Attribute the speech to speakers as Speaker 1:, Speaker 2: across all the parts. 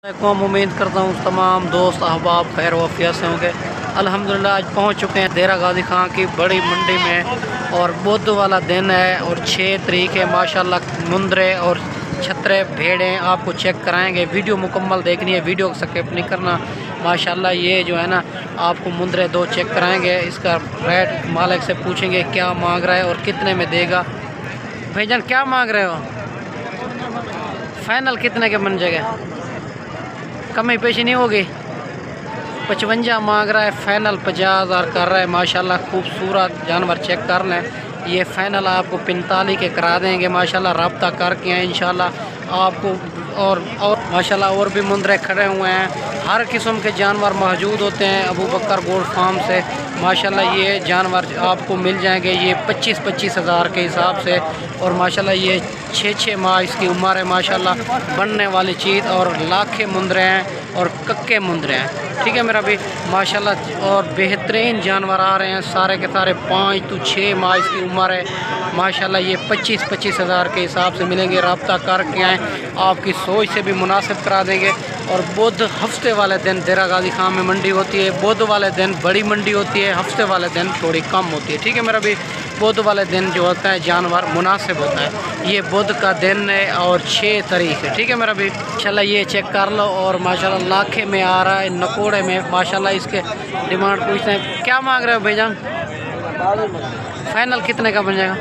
Speaker 1: उम्मीद करता हूँ तमाम दोस्त अहबाब खैर वफ़ियत से होंगे। अल्हम्दुलिल्लाह आज पहुँच चुके हैं देरा गाजी खां की बड़ी मंडी में और बुध वाला दिन है और 6 तारीख है। माशाल्लाह मुंदरे और छतरे भेड़ें आपको चेक कराएंगे। वीडियो मुकम्मल देखनी है, वीडियो को स्किप नहीं करना। माशाल्लाह ये जो है ना आपको मुंदरे 2 चेक कराएंगे। इसका रेट मालिक से पूछेंगे क्या मांग रहा है और कितने में देगा। भाईजान क्या मांग रहे हो? फाइनल कितने के बन जाएगा? कमी पेशी नहीं होगी? 55 मांग रहा है, फाइनल 50,000 कर रहा है। माशाल्लाह खूबसूरत जानवर चेक कर लें। ये फाइनल आपको 45 के करा देंगे। माशाल्लाह रब्ता करके हैं इंशाल्लाह आपको। और माशाल्लाह और भी मुंदरे खड़े हुए हैं। हर किस्म के जानवर मौजूद होते हैं अबू बकर गोल्ड फार्म से। माशाल्लाह ये जानवर आपको मिल जाएंगे ये 25-25 हज़ार के हिसाब से। और माशाल्लाह ये 6-6 माह इसकी उम्र है। माशाल्लाह बनने वाली चीज़ और लाखे मुंदरे हैं और कक्के मुंदरे हैं। ठीक है मेरा भी माशाल्लाह। और बेहतरीन जानवर आ रहे हैं सारे के सारे। 5 to 6 माह इसकी उम्र है। माशाल्लाह ये 25-25 हज़ार के हिसाब से मिलेंगे। रब्ता करके आएँ, आपकी सोच से भी मुनासिब करा देंगे। और बुध हफ्ते वाले दिन देरा गाजी खां में मंडी होती है। बुध वाले दिन बड़ी मंडी होती है, हफ्ते वाले दिन थोड़ी कम होती है। ठीक है मेरा भी बुध वाले दिन जो होता है जानवर मुनासिब होता है। ये बुध का दिन है और 6 तारीख है। ठीक है मेरा भी माशाल्लाह ये चेक कर लो। और माशाल्लाह लाखे में आ रहा है, नकोड़े में। माशाल्लाह इसके डिमांड पूछते हैं क्या मांग रहे हो भाईजान? फाइनल कितने का बन जाएगा?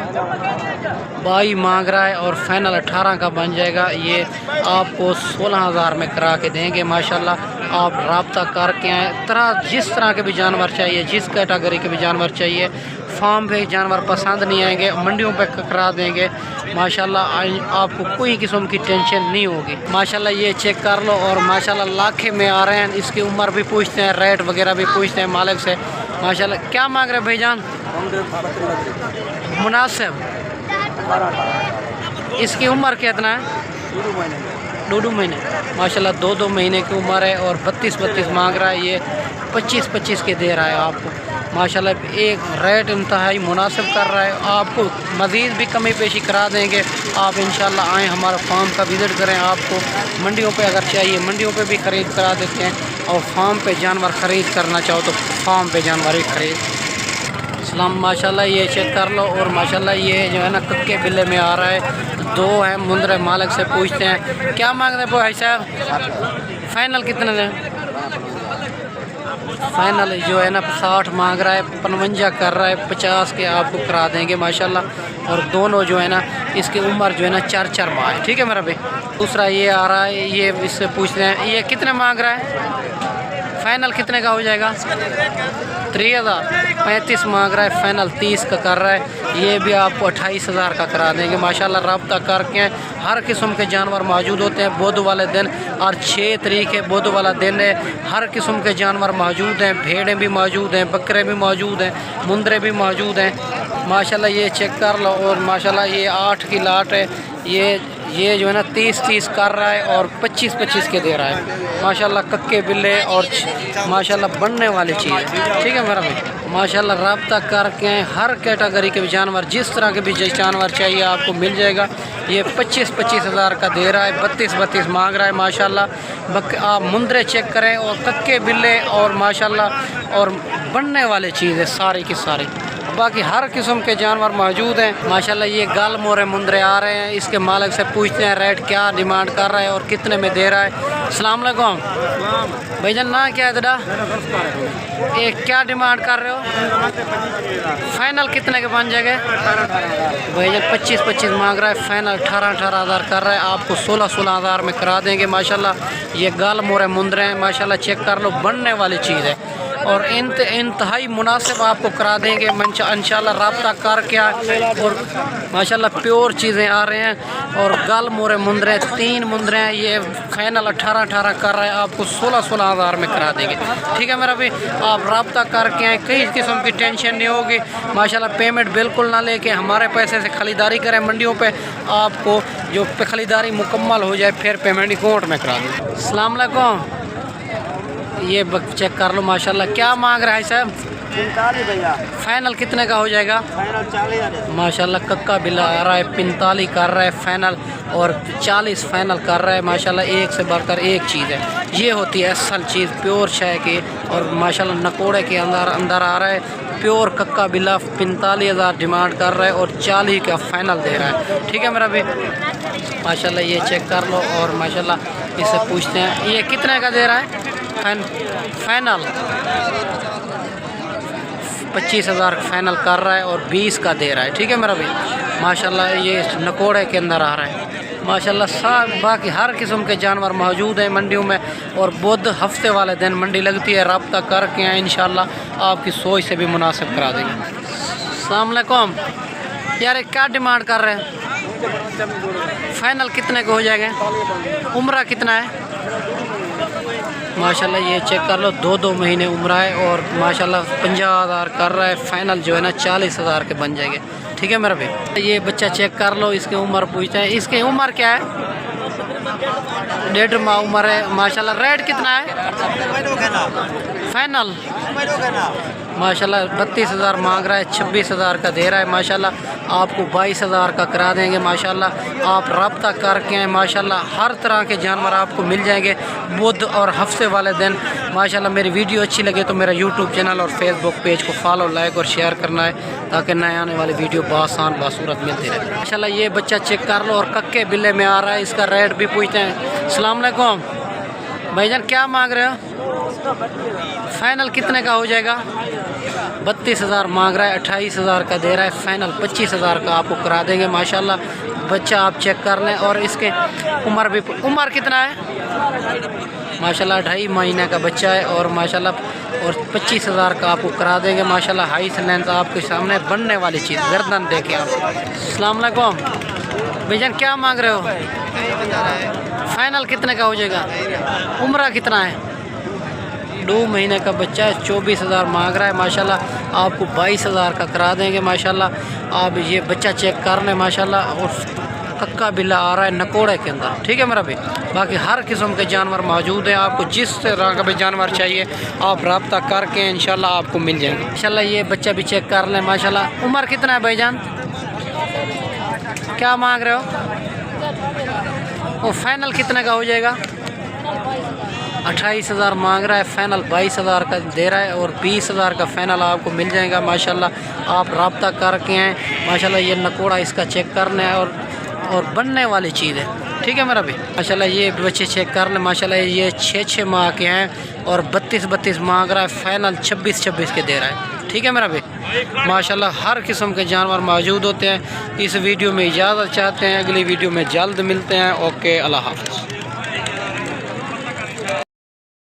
Speaker 1: 22 मांग रहा है और फाइनल 18 का बन जाएगा। ये आपको 16,000 में करा के देंगे। माशाल्लाह आप रब्ता करके आएँ। जिस तरह के भी जानवर चाहिए, जिस कैटेगरी के भी जानवर चाहिए, फार्म पे जानवर पसंद नहीं आएंगे, मंडियों पे करा देंगे। माशाल्लाह आपको कोई किस्म की टेंशन नहीं होगी। माशाल्लाह ये चेक कर लो। और माशाल्लाह लाखे में आ रहे हैं। इसकी उम्र भी पूछते हैं, रेट वगैरह भी पूछते हैं मालिक से। माशाल्लाह क्या मांग रहे हैं भाईजान? मुनासिब। इसकी उम्र कितना है? 2 महीने। माशाल्लाह 2 महीने की उम्र है और 32 मांग रहा है। ये 25 के दे रहा है आपको। माशाल्लाह एक रेट इंतहाई मुनासिब कर रहा है। आपको मज़ीद भी कमी पेशी करा देंगे। आप इंशाल्लाह आएँ, हमारा फार्म का विज़िट करें। आपको मंडियों पे अगर चाहिए मंडियों पे भी ख़रीद करा देते हैं। और फार्म पे जानवर ख़रीद करना चाहो तो फार्म पे जानवर ही खरीद सलाम। माशाल्लाह ये चेक कर लो। और माशाल्लाह ये जो है ना कक्के बिल्ले में आ रहा है। 2 है मुंदरे। मालिक से पूछते हैं क्या मांग रहे भाई साहब? फाइनल कितने दें? फाइनल जो है ना 60 मांग रहा है, 55 कर रहा है, 50 के आपको करा देंगे माशाल्लाह। और दोनों जो है ना इसकी उम्र जो है ना 4-4 माह है। ठीक है मेरा भाई। दूसरा ये आ रहा है, ये इससे पूछते हैं ये कितने मांग रहा है? फाइनल कितने का हो जाएगा? 3000। 35 मांग रहा है, फाइनल 30 का कर रहा है। ये भी आपको 28,000 का करा देंगे। माशाल्लाह रब्ता करके हर किस्म के जानवर मौजूद होते हैं बुध वाले दिन। और 6 तारीख है, बुध वाला दिन है। हर किस्म के जानवर मौजूद हैं। भेड़ें भी मौजूद हैं, बकरे भी मौजूद हैं, मुंदरे भी मौजूद हैं। माशाल्लाह ये चेक कर लो। और माशाल्लाह ये 8 की लाट है। ये जो है ना 30 कर रहा है और 25 के दे रहा है। माशाल्लाह कक्के बिल्ले और माशाल्लाह बनने वाली चीज़ है। ठीक है मेरा भाई। माशाल्लाह रब्ता करके हर कैटेगरी के भी जानवर, जिस तरह के भी जानवर चाहिए आपको मिल जाएगा। ये 25 हज़ार का दे रहा है, 32 मांग रहा है। माशाल्लाह आप मुंदरे चेक करें और कक्के बिल्ले और माशाल्लाह और बनने वाली चीज़ है सारी की सारी। बाकी हर किस्म के जानवर मौजूद हैं। माशाल्लाह ये गाल मोरे मुंदरे आ रहे हैं। इसके मालिक से पूछते हैं रेट क्या डिमांड कर रहा है और कितने में दे रहा है। अस्सलाम वालेकुम भाईजान, ना क्या है दादा? एक क्या डिमांड कर रहे हो? फाइनल कितने के बन जाएंगे? भाईजान 25 मांग रहा है, फाइनल 18 हज़ार कर रहा है। आपको 16 हज़ार में करा देंगे। माशाल्लाह ये गाल मोरे मुंदरे हैं। माशाल्लाह चेक कर लो, बनने वाली चीज़ है और इंतहाई मुनासिब आपको करा देंगे इंशाल्लाह रब्ता करके। और माशाल्लाह प्योर चीज़ें आ रहे हैं। और गल मोरे मुंदरे 3 मुंदरे हैं। ये फाइनल 18 कर रहा है, आपको 16 हज़ार में करा देंगे। ठीक है मेरा भी आप रब्ता करके आए, कई किस्म की टेंशन नहीं होगी। माशाल्लाह पेमेंट बिल्कुल ना लेके हमारे पैसे से खरीदारी करें मंडियों पे। आपको जो खरीदारी मुकम्मल हो जाए फिर पेमेंट अकाउंट में करा दें। अस्सलाम वालेकुम। ये चेक कर लो। माशाल्लाह क्या मांग रहा है साहब?
Speaker 2: 45 भैया।
Speaker 1: फाइनल कितने का हो जाएगा?
Speaker 2: फाइनल 40,000।
Speaker 1: माशाल्लाह कक्का बिल्ला आ रहा है, 45 कर रहा है फाइनल और 40 फाइनल कर रहा है। माशाल्लाह एक से बढ़कर एक चीज़ है, ये होती है असल चीज़ प्योर शय की। और माशाल्लाह नकोड़े के अंदर आ रहा है प्योर कक्का बिल्ला। 45,000 डिमांड कर रहा है और 40 का फाइनल दे रहा है। ठीक है मेरा भी, माशाल्लाह ये चेक कर लो। और माशाल्लाह इससे पूछते हैं ये कितने का दे रहा है? फाइनल 25,000 फाइनल कर रहा है और 20 का दे रहा है। ठीक है मेरा भी, माशाल्लाह ये नकोड़े के अंदर आ रहा है। माशाल्लाह सब बाकी हर किस्म के जानवर मौजूद हैं मंडियों में। और बुध हफ्ते वाले दिन मंडी लगती है, रब्ता करके हैं इंशाल्लाह आपकी सोच से भी मुनासिब करा देंगे। अस्सलाम वालेकुम यार, क्या डिमांड कर रहे हैं? फाइनल कितने का हो जाएगा? उम्र कितना है? माशाल्लाह ये चेक कर लो, 2-2 महीने उम्र है और माशाल्लाह 50,000 कर रहा है। फाइनल जो है ना 40,000 के बन जाएंगे। ठीक है मेरा भाई, ये बच्चा चेक कर लो, इसकी उम्र पूछते हैं। इसकी उम्र क्या है? 1.5 माह उम्र है। माशाल्लाह रेट कितना है फाइनल? माशाल्लाह 32,000 मांग रहा है, 26,000 का दे रहा है। माशाल्लाह आपको 22,000 का करा देंगे। माशाल्लाह आप रब्ता करके हैं। माशाल्लाह हर तरह के जानवर आपको मिल जाएंगे बुध और हफ्ते वाले दिन। माशाल्लाह मेरी वीडियो अच्छी लगे तो मेरा यूट्यूब चैनल और फेसबुक पेज को फॉलो, लाइक और शेयर करना है ताकि नए आने वाली वीडियो बासान बासूरत मिलती रहे। माशाल्लाह ये बच्चा चेक कर लो और कक्के बिल्ले में आ रहा है। इसका रेट भी पूछते हैं। अस्सलाम वालेकुम भाईजान, क्या मांग रहे हो? फाइनल कितने का हो जाएगा? 32,000 मांग रहा है, 28,000 का दे रहा है। फाइनल 25,000 का आपको करा देंगे। माशाल्लाह बच्चा आप चेक कर लें। और इसके उम्र कितना है? माशाल्लाह 2.5 महीने का बच्चा है और माशाल्लाह और 25,000 का आपको करा देंगे। माशाल्लाह हाई लेंथ आपके सामने बनने वाली चीज़, गर्दन देखें आप। अस्सलाम वालेकुम भाईजान, क्या मांग रहे हो? फाइनल कितने का हो जाएगा? उम्र कितना है? 2 महीने का बच्चा है, 24,000 मांग रहा है। माशाल्लाह आपको 22,000 का करा देंगे। माशाल्लाह आप ये बच्चा चेक कर लें। माशाल्लाह और कक्का बिल्ला आ रहा है नकोड़े के अंदर। ठीक है मेरा भी, बाकी हर किस्म के जानवर मौजूद हैं। आपको जिस तरह का भी जानवर चाहिए आप रब्ता करके इंशाल्लाह आपको मिल जाएंगे। इंशाल्लाह ये बच्चा भी चेक कर लें। माशाल्लाह उम्र कितना है भाईजान? क्या मांग रहे हो? वो फाइनल कितने का हो जाएगा? 28,000 मांग रहा है, फाइनल 22,000 का दे रहा है और 20,000 का फाइनल आपको मिल जाएगा। माशाल्लाह आप रब्ता करके हैं। माशाल्लाह ये नकोड़ा इसका चेक करना है और बनने वाली चीज़ है। ठीक है मेरा भी, माशाल्लाह ये बच्चे चेक कर लें। माशाल्लाह ये 6-6 माह के हैं और 32-32 मांग रहा है। फाइनल 26-26 के दे रहा है। ठीक है मेरा भी, माशाल्लाह हर किस्म के जानवर मौजूद होते हैं। इस वीडियो में इजाज़त चाहते हैं, अगली वीडियो में जल्द मिलते हैं। ओके, अल्लाह हाफ़िज़।